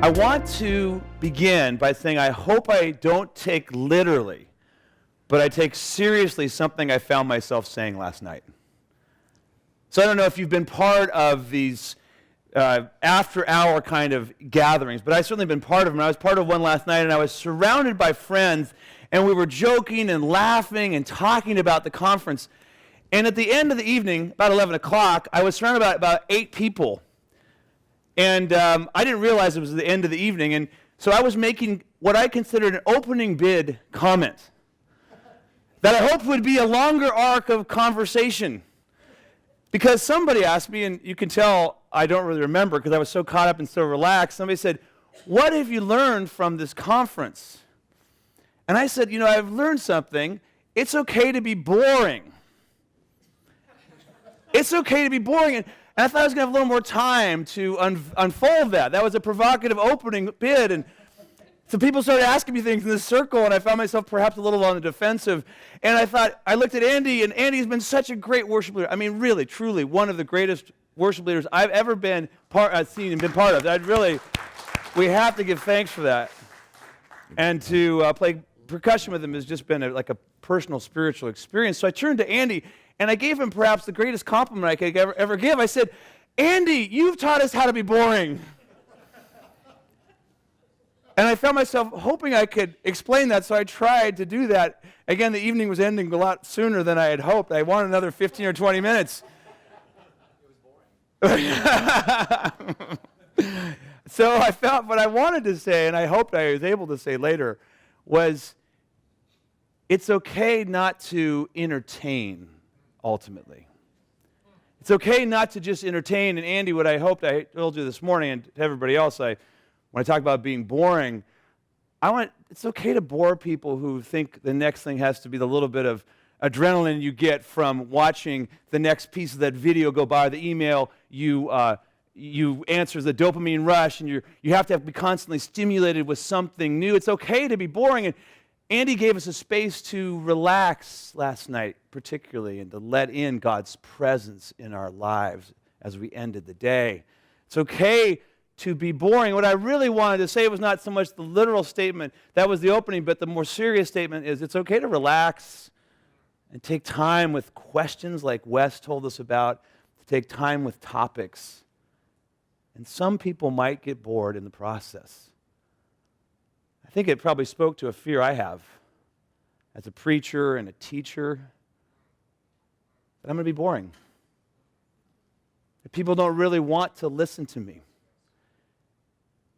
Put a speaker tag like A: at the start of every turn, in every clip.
A: I want to begin by saying I hope I don't take literally, but I take seriously something I found myself saying last night. So I don't know if you've been part of these after-hour kind of gatherings, but I've certainly been part of them. I was part of one last night, and I was surrounded by friends, and we were joking and laughing and talking about the conference. And at the end of the evening, about 11 o'clock, I was surrounded by about 8 people. And I didn't realize it was the end of the evening, and so I was making what I considered an opening bid comment that I hoped would be a longer arc of conversation. Because somebody asked me, and you can tell I don't really remember because I was so caught up and so relaxed, somebody said, "What have you learned from this conference?" And I said, I've learned something. It's okay to be boring. It's okay to be boring. And I thought I was going to have a little more time to unfold that. That was a provocative opening bid. And so people started asking me things in this circle, and I found myself perhaps a little on the defensive. And I looked at Andy, and Andy's been such a great worship leader. I mean, really, truly, one of the greatest worship leaders I've ever seen and been part of. We have to give thanks for that. And to play percussion with him has just been like a personal spiritual experience. So I turned to Andy, and I gave him perhaps the greatest compliment I could ever give. I said, "Andy, you've taught us how to be boring." And I found myself hoping I could explain that, so I tried to do that. Again, the evening was ending a lot sooner than I had hoped. I wanted another 15 or 20 minutes. It was boring. So I felt what I wanted to say, and I hoped I was able to say later, was it's okay not to entertain, ultimately. It's okay not to just entertain. And Andy, what I hoped I told you this morning, and to everybody else, when I talk about being boring, it's okay to bore people who think the next thing has to be the little bit of adrenaline you get from watching the next piece of that video go by, the email you answer the dopamine rush, and you have to be constantly stimulated with something new. It's okay to be boring. And Andy gave us a space to relax last night, particularly, and to let in God's presence in our lives as we ended the day. It's okay to be boring. What I really wanted to say was not so much the literal statement, that was the opening, but the more serious statement is it's okay to relax and take time with questions like Wes told us about, to take time with topics. And some people might get bored in the process. I think it probably spoke to a fear I have as a preacher and a teacher, that I'm going to be boring. That people don't really want to listen to me.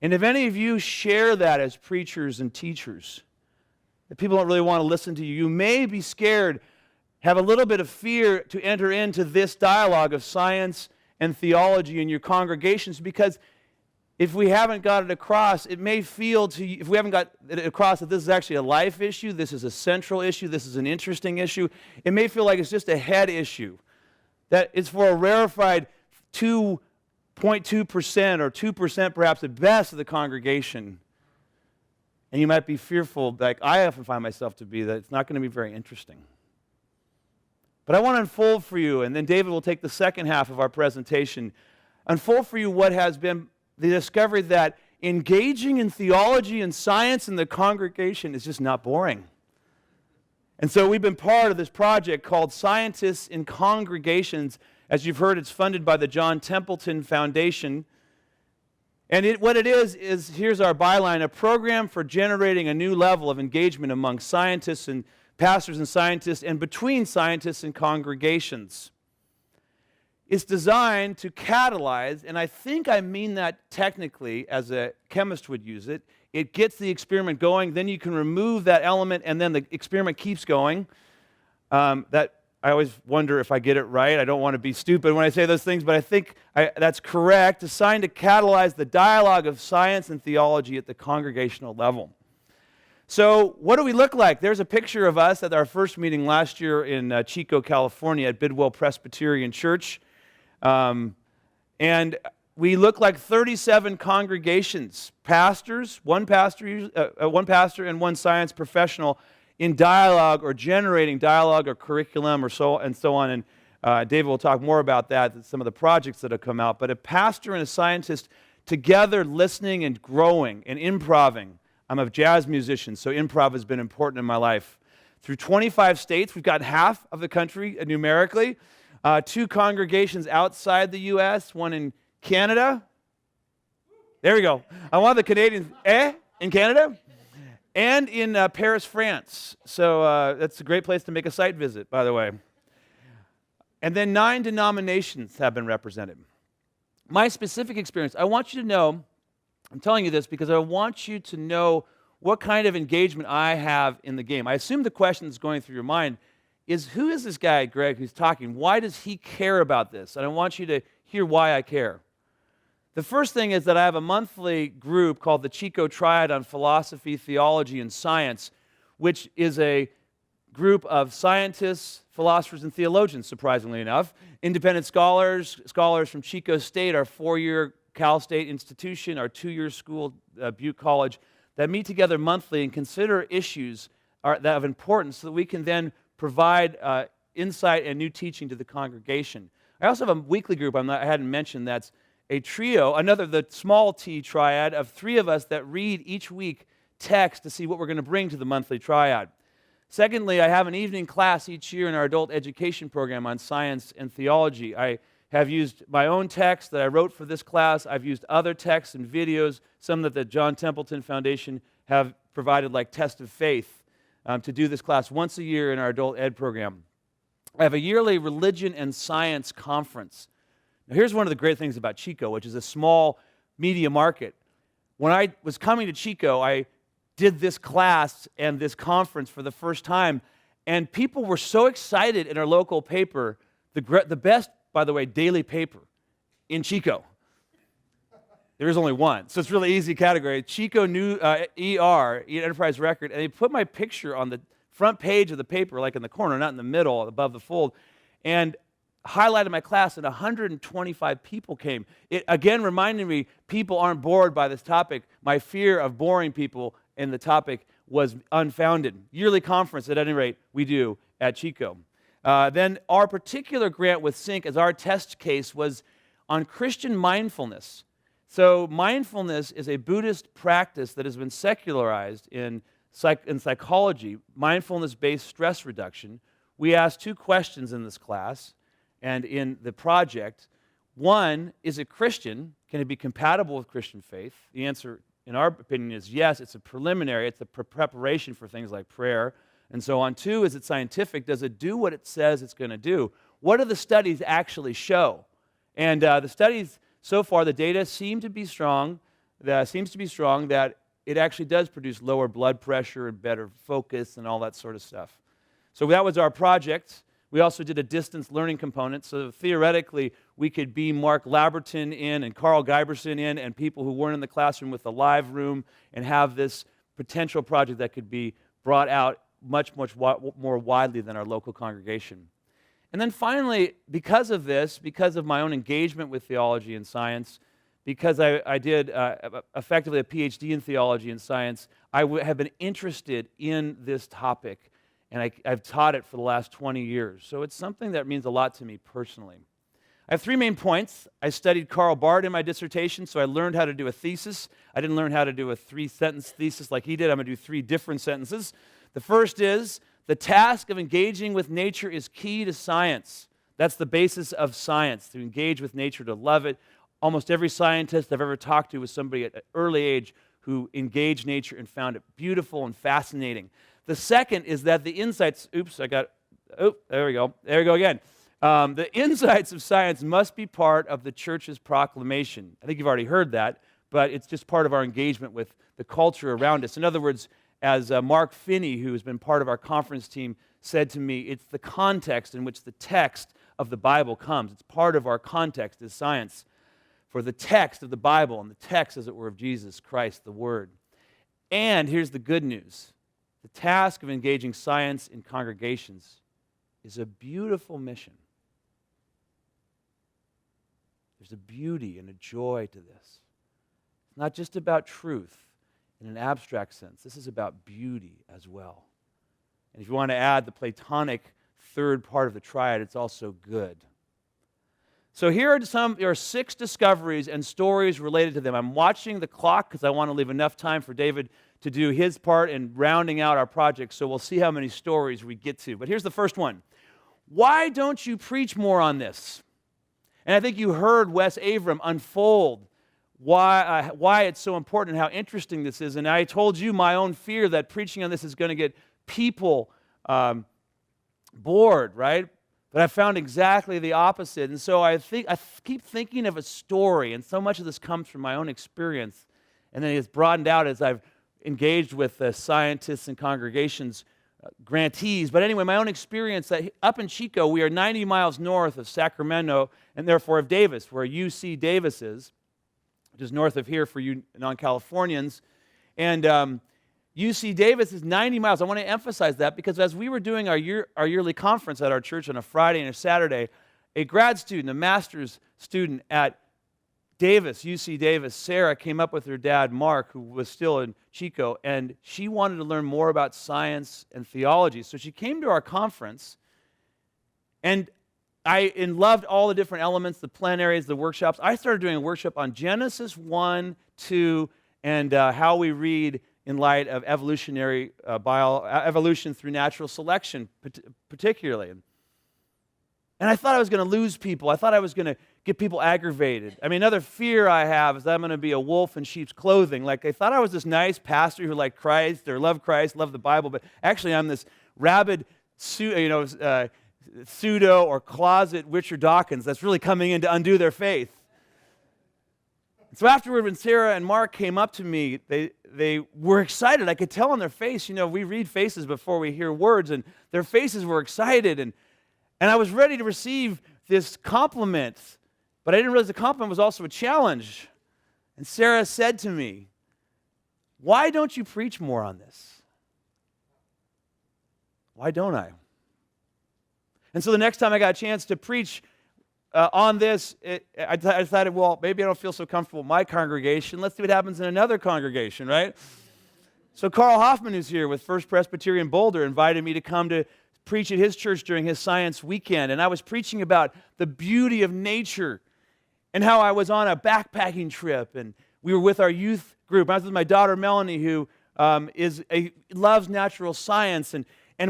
A: And if any of you share that as preachers and teachers, that people don't really want to listen to you, you may be scared, have a little bit of fear to enter into this dialogue of science and theology in your congregations, because if we haven't got it across, it may feel to you, if we haven't got it across that this is actually a life issue, this is a central issue, this is an interesting issue, it may feel like it's just a head issue, that it's for a rarefied 2.2% or 2% perhaps at best of the congregation. And you might be fearful, like I often find myself to be, that it's not going to be very interesting. But I want to unfold for you, and then David will take the second half of our presentation, unfold for you what has been the discovery that engaging in theology and science in the congregation is just not boring. And so we've been part of this project called Scientists in Congregations. As you've heard, it's funded by the John Templeton Foundation. And what it is, here's our byline, a program for generating a new level of engagement among scientists and pastors and scientists, and between scientists and congregations. It's designed to catalyze, and I think I mean that technically as a chemist would use it. It gets the experiment going, then you can remove that element, and then the experiment keeps going. That I always wonder if I get it right. I don't want to be stupid when I say those things, but I think that's correct. Designed to catalyze the dialogue of science and theology at the congregational level. So what do we look like? There's a picture of us at our first meeting last year in Chico, California at Bidwell Presbyterian Church. And we look like 37 congregations, pastors, one pastor and one science professional in dialogue or generating dialogue or curriculum or so on. And David will talk more about that, some of the projects that have come out. But a pastor and a scientist together listening and growing and improving. I'm a jazz musician, so improv has been important in my life. Through 25 states, we've got half of the country numerically, 2 congregations outside the U.S., one in Canada. There we go. I want the Canadians, in Canada? And in Paris, France. So that's a great place to make a site visit, by the way. And then 9 denominations have been represented. My specific experience, I want you to know, I'm telling you this because I want you to know what kind of engagement I have in the game. I assume the question that's going through your mind is, who is this guy, Greg, who's talking? Why does he care about this? And I want you to hear why I care. The first thing is that I have a monthly group called the Chico Triad on Philosophy, Theology, and Science, which is a group of scientists, philosophers, and theologians, surprisingly enough. Independent scholars from Chico State, our 4-year Cal State institution, our 2-year school, Butte College, that meet together monthly and consider issues that of importance so that we can then provide insight and new teaching to the congregation. I also have a weekly group I hadn't mentioned that's a trio, the small T triad of 3 of us that read each week text to see what we're going to bring to the monthly triad. Secondly, I have an evening class each year in our adult education program on science and theology. I have used my own text that I wrote for this class. I've used other texts and videos, some that the John Templeton Foundation have provided, like Test of Faith, to do this class once a year in our adult ed program. I have a yearly religion and science conference. Now, here's one of the great things about Chico, which is a small media market. When I was coming to Chico, I did this class and this conference for the first time, and people were so excited in our local paper, the best, by the way, daily paper in Chico. There is only one, so it's really easy category. Chico New ER, Enterprise Record, and they put my picture on the front page of the paper, like in the corner, not in the middle, above the fold, and highlighted my class, and 125 people came. It again reminded me people aren't bored by this topic. My fear of boring people in the topic was unfounded. Yearly conference, at any rate, we do at Chico. Then our particular grant with SYNC as our test case was on Christian mindfulness. So mindfulness is a Buddhist practice that has been secularized in psychology, mindfulness-based stress reduction. We asked 2 questions in this class and in the project. One, is it Christian? Can it be compatible with Christian faith? The answer, in our opinion, is yes. It's a preliminary. It's a preparation for things like prayer and so on. 2, is it scientific? Does it do what it says it's going to do? What do the studies actually show? And the studies so far, the data seems to be strong that it actually does produce lower blood pressure and better focus and all that sort of stuff. So that was our project. We also did a distance learning component, so theoretically we could beam Mark Laberton in and Carl Giberson in and people who weren't in the classroom with the live room and have this potential project that could be brought out much more widely than our local congregation. And then finally, because of this, because of my own engagement with theology and science, because I did effectively a PhD in theology and science, I have been interested in this topic, and I've taught it for the last 20 years. So it's something that means a lot to me personally. I have 3 main points. I studied Karl Barth in my dissertation, so I learned how to do a thesis. I didn't learn how to do a 3-sentence thesis like he did. I'm going to do 3 different sentences. The first is, the task of engaging with nature is key to science. That's the basis of science, to engage with nature, to love it. Almost every scientist I've ever talked to was somebody at an early age who engaged nature and found it beautiful and fascinating. The second is that the insights, there we go again. The insights of science must be part of the church's proclamation. I think you've already heard that, but it's just part of our engagement with the culture around us. In other words, as Mark Finney, who has been part of our conference team, said to me, it's the context in which the text of the Bible comes. It's part of our context as science. For the text of the Bible, and the text, as it were, of Jesus Christ, the Word. And here's the good news. The task of engaging science in congregations is a beautiful mission. There's a beauty and a joy to this. It's not just about truth in an abstract sense. This is about beauty as well. And if you want to add the Platonic third part of the triad, it's also good. So there are 6 discoveries and stories related to them. I'm watching the clock because I want to leave enough time for David to do his part in rounding out our project, so we'll see how many stories we get to. But here's the first one. Why don't you preach more on this? And I think you heard Wes Avram unfold why it's so important and how interesting this is. And I told you my own fear that preaching on this is going to get people bored, right? But I found exactly the opposite. And so I keep thinking of a story, and so much of this comes from my own experience. And then it's broadened out as I've engaged with scientists and congregations, grantees. But anyway, my own experience, that up in Chico, we are 90 miles north of Sacramento, and therefore of Davis, where UC Davis is, which is north of here for you non-Californians. And UC Davis is 90 miles. I want to emphasize that because as we were doing our yearly conference at our church on a Friday and a Saturday, a grad student, a master's student at Davis, UC Davis, Sarah, came up with her dad, Mark, who was still in Chico, and she wanted to learn more about science and theology. So she came to our conference, and I loved all the different elements, the plenaries, the workshops. I started doing a workshop on Genesis 1, 2, and how we read in light of evolution through natural selection, particularly. And I thought I was going to lose people. I thought I was going to get people aggravated. I mean, another fear I have is that I'm going to be a wolf in sheep's clothing. Like, I thought I was this nice pastor who liked Christ or loved the Bible, but actually I'm this rabid, pseudo or closet Richard Dawkins that's really coming in to undo their faith. So afterward, when Sarah and Mark came up to me, they were excited. I could tell on their face. We read faces before we hear words, and their faces were excited. And I was ready to receive this compliment, but I didn't realize the compliment was also a challenge. And Sarah said to me, "Why don't you preach more on this?" Why don't I? And so the next time I got a chance to preach on this, I decided, well, maybe I don't feel so comfortable in my congregation. Let's see what happens in another congregation, right? So Carl Hoffman, who's here with First Presbyterian Boulder, invited me to come to preach at his church during his science weekend. And I was preaching about the beauty of nature and how I was on a backpacking trip. And we were with our youth group. I was with my daughter, Melanie, who loves natural science. And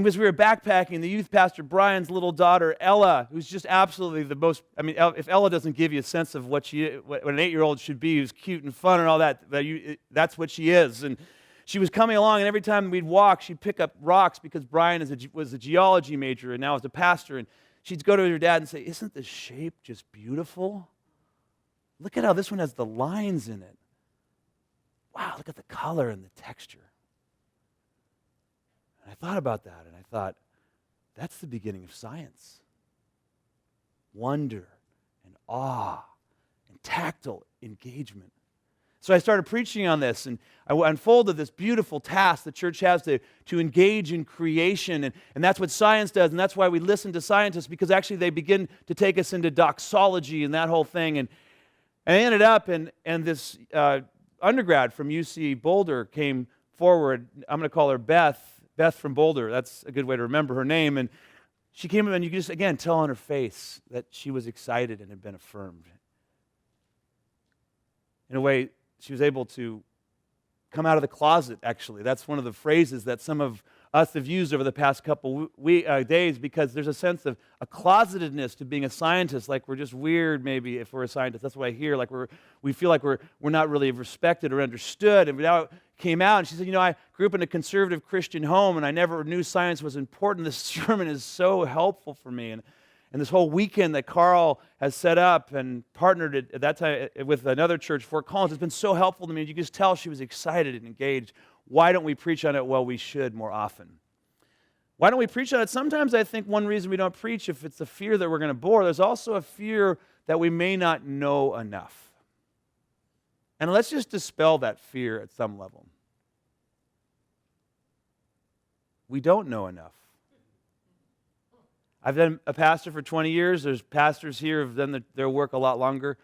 A: as we were backpacking, the youth pastor, Brian's little daughter, Ella, who's just absolutely the most, if Ella doesn't give you a sense of what an 8-year-old should be, who's cute and fun and all that, that's what she is. And she was coming along, and every time we'd walk, she'd pick up rocks because Brian was a geology major and now is a pastor. And she'd go to her dad and say, "Isn't this shape just beautiful? Look at how this one has the lines in it. Wow, look at the color and the texture." And I thought about that, and I thought, that's the beginning of science. Wonder and awe and tactile engagement. So I started preaching on this, and I unfolded this beautiful task the church has to engage in creation, and that's what science does, and that's why we listen to scientists, because actually they begin to take us into doxology and that whole thing. And I ended up, and this undergrad from UC Boulder came forward. I'm going to call her Beth from Boulder. That's a good way to remember her name. And she came in, and you could just, again, tell on her face that she was excited and had been affirmed. In a way, she was able to come out of the closet, actually. That's one of the phrases that some of us have used over the past couple days, because there's a sense of a closetedness to being a scientist, like we're just weird maybe if we're a scientist. That's what I hear, like we feel like we're not really respected or understood. And now it came out, and she said, I grew up in a conservative Christian home, and I never knew science was important. This sermon is so helpful for me. And this whole weekend that Carl has set up and partnered at that time with another church, Fort Collins, has been so helpful to me. You can just tell she was excited and engaged. Why don't we preach on it? Well, we should more often. Why don't we preach on it? Sometimes I think one reason we don't preach, if it's a fear that we're going to bore, there's also a fear that we may not know enough. And let's just dispel that fear at some level. We don't know enough. I've been a pastor for 20 years. There's pastors here who have done their work a lot longer.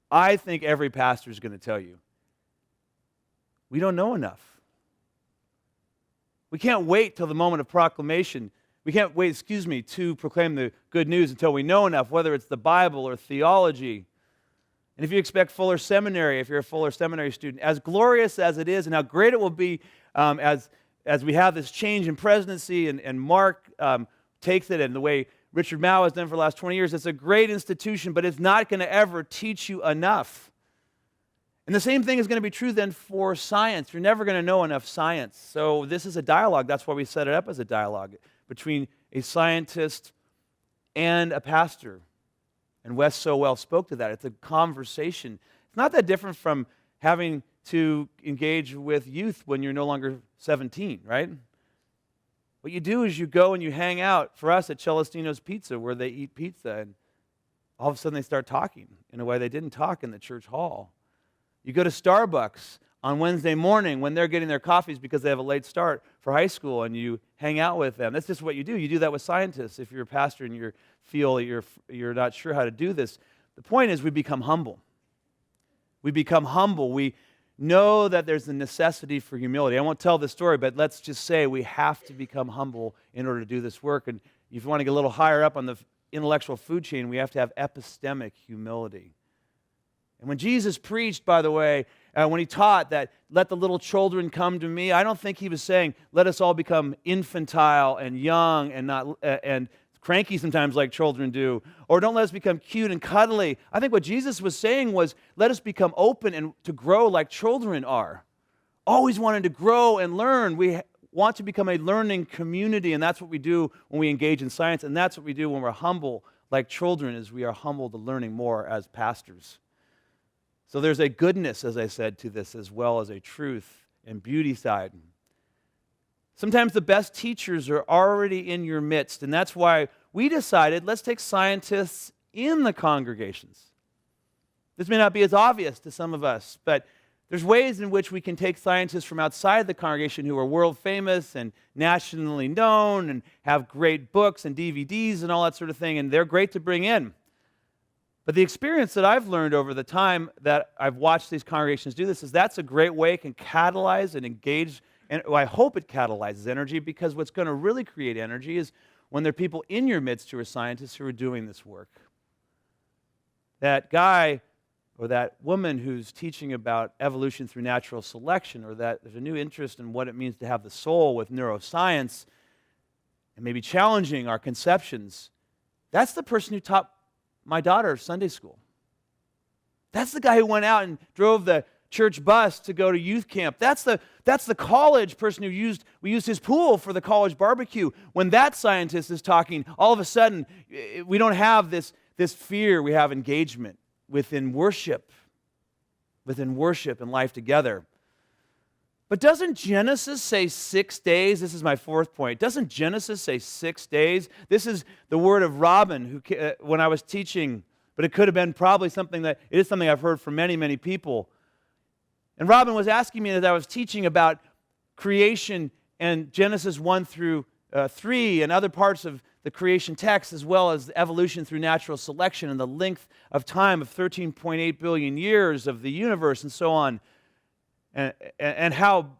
A: I think every pastor is going to tell you, we don't know enough. We can't wait till the moment of proclamation We can't wait, to proclaim the good news until we know enough, whether it's the Bible or theology. And if you expect Fuller Seminary, if you're a Fuller Seminary student, as glorious as it is and how great it will be as we have this change in presidency and Mark takes it and the way Richard Mao has done for the last 20 years, it's a great institution, but it's not going to ever teach you enough. And the same thing is going to be true then for science. You're never going to know enough science. So this is a dialogue. That's why we set it up as a dialogue between a scientist and a pastor. And Wes so well spoke to that. It's a conversation. It's not that different from having to engage with youth when you're no longer 17, right? What you do is you go and you hang out, for us at Celestino's Pizza, where they eat pizza, and all of a sudden they start talking in a way they didn't talk in the church hall. You go to Starbucks on Wednesday morning when they're getting their coffees because they have a late start for high school, and you hang out with them. That's just what you do. You do that with scientists. If you're a pastor and you feel you're not sure how to do this, the point is we become humble. We become humble. We know that there's a necessity for humility. I won't tell the story, but let's just say we have to become humble in order to do this work. And if you want to get a little higher up on the intellectual food chain, we have to have epistemic humility. And when Jesus preached, by the way, when he taught that, let the little children come to me, I don't think he was saying, let us all become infantile and young and not and cranky sometimes like children do, or don't let us become cute and cuddly. I think what Jesus was saying was, let us become open and to grow like children are. Always wanting to grow and learn. We want to become a learning community, and that's what we do when we engage in science, and that's what we do when we're humble like children, is we are humble to learning more as pastors. So there's a goodness, as I said, to this, as well as a truth and beauty side. Sometimes the best teachers are already in your midst, and that's why we decided, let's take scientists in the congregations. This may not be as obvious to some of us, but there's ways in which we can take scientists from outside the congregation who are world famous and nationally known and have great books and DVDs and all that sort of thing, and they're great to bring in. But the experience that I've learned over the time that I've watched these congregations do this is that's a great way it can catalyze and engage, and I hope it catalyzes energy, because what's going to really create energy is when there are people in your midst who are scientists who are doing this work. That guy or that woman who's teaching about evolution through natural selection, or that there's a new interest in what it means to have the soul with neuroscience, and maybe challenging our conceptions, that's the person who taught my daughter Sunday school. That's the guy who went out and drove the church bus to go to youth camp. That's the college person we used his pool for the college barbecue. When that scientist is talking, all of a sudden we don't have this fear, we have engagement within worship and life together. But doesn't Genesis say 6 days? This is my fourth point. Doesn't Genesis say 6 days? This is the word of Robin, who when I was teaching, but it could have been probably something it is something I've heard from many, many people. And Robin was asking me as I was teaching about creation and Genesis 1 through 3 and other parts of the creation text, as well as evolution through natural selection and the length of time of 13.8 billion years of the universe and so on. And how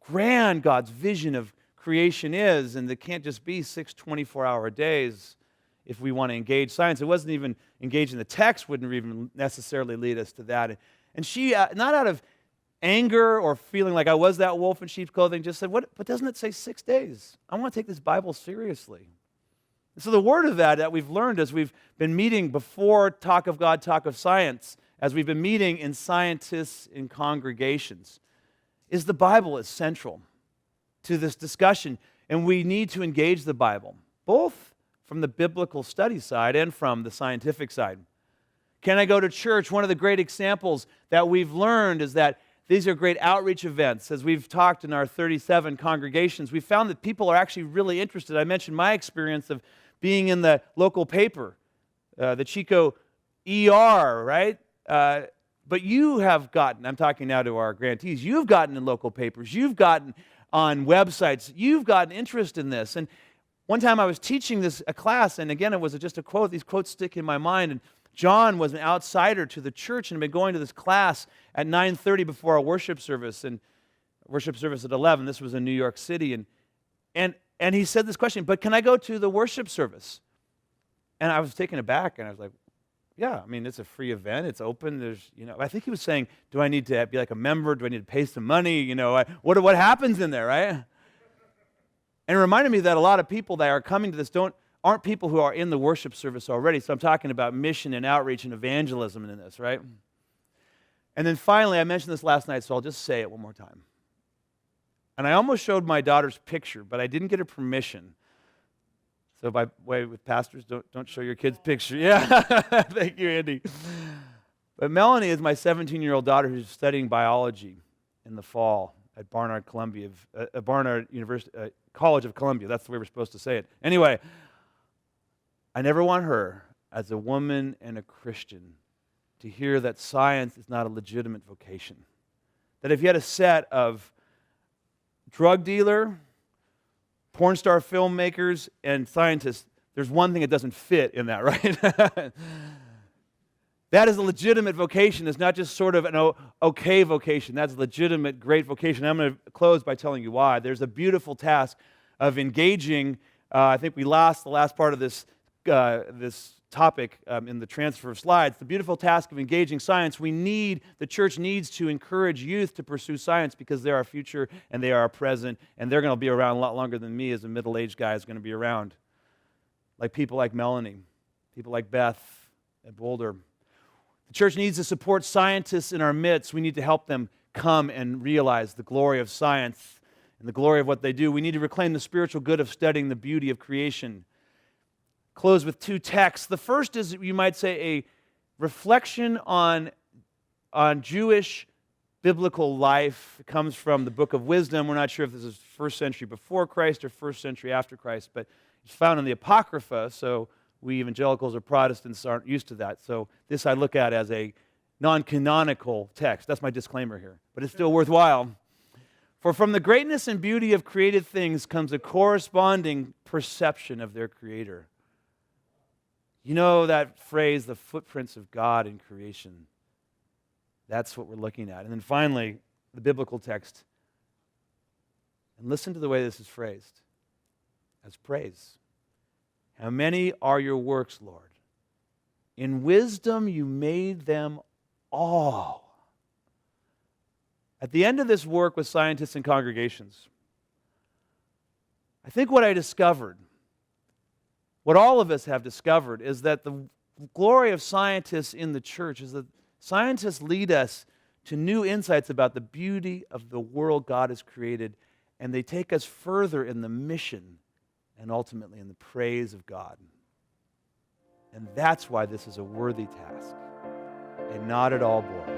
A: grand God's vision of creation is, and it can't just be 6 24-hour days if we want to engage science. It wasn't even engaging the text wouldn't even necessarily lead us to that. And she, not out of anger or feeling like I was that wolf in sheep's clothing, just said, "What? But doesn't it say 6 days? I want to take this Bible seriously." And so the word of that we've learned as we've been meeting before Talk of God, Talk of Science, as we've been meeting in scientists in congregations, is the Bible is central to this discussion, and we need to engage the Bible, both from the biblical study side and from the scientific side. Can I go to church? One of the great examples that we've learned is that these are great outreach events. As we've talked in our 37 congregations, we found that people are actually really interested. I mentioned my experience of being in the local paper, the Chico ER, right? But you have gotten, I'm talking now to our grantees, you've gotten in local papers, you've gotten on websites, you've gotten interest in this. And one time I was teaching a class, and again, it was just a quote. These quotes stick in my mind. And John was an outsider to the church and had been going to this class at 9:30 before our worship service, and worship service at 11. This was in New York City. And And he said this question, but can I go to the worship service? And I was taken aback, and I was like, yeah, I mean, it's a free event. It's open. There's, I think he was saying, do I need to be like a member? Do I need to pay some money? What happens in there, right? And it reminded me that a lot of people that are coming to this aren't people who are in the worship service already. So I'm talking about mission and outreach and evangelism in this, right? And then finally, I mentioned this last night, so I'll just say it one more time. And I almost showed my daughter's picture, but I didn't get her permission. So by way with pastors, don't show your kids' picture. Yeah, thank you, Andy. But Melanie is my 17-year-old daughter who's studying biology in the fall at Barnard University, College of Columbia. That's the way we're supposed to say it. Anyway, I never want her, as a woman and a Christian, to hear that science is not a legitimate vocation. That if you had a set of drug dealer, porn star filmmakers, and scientists, there's one thing that doesn't fit in that, right? That is a legitimate vocation. It's not just sort of an okay vocation. That's a legitimate, great vocation. I'm going to close by telling you why. There's a beautiful task of engaging. I think we lost the last part of this topic in the transfer of slides. The beautiful task of engaging science. The church needs to encourage youth to pursue science because they're our future and they are our present, and they're going to be around a lot longer than me as a middle-aged guy is going to be around. Like people like Melanie, people like Beth at Boulder. The church needs to support scientists in our midst. We need to help them come and realize the glory of science and the glory of what they do. We need to reclaim the spiritual good of studying the beauty of creation. Close with two texts. The first is, you might say, a reflection on Jewish biblical life. It comes from the book of Wisdom. We're not sure if this is first century before Christ or first century after Christ, but it's found in the Apocrypha, so we evangelicals or Protestants aren't used to that. So this I look at as a non-canonical text. That's my disclaimer here, but it's still worthwhile. For from the greatness and beauty of created things comes a corresponding perception of their Creator. You know that phrase, the footprints of God in creation. That's what we're looking at. And then finally, the biblical text. And listen to the way this is phrased as praise. How many are your works, Lord? In wisdom you made them all. At the end of this work with scientists and congregations, I think what I discovered, what all of us have discovered, is that the glory of scientists in the church is that scientists lead us to new insights about the beauty of the world God has created, and they take us further in the mission and ultimately in the praise of God. And that's why this is a worthy task and not at all boring.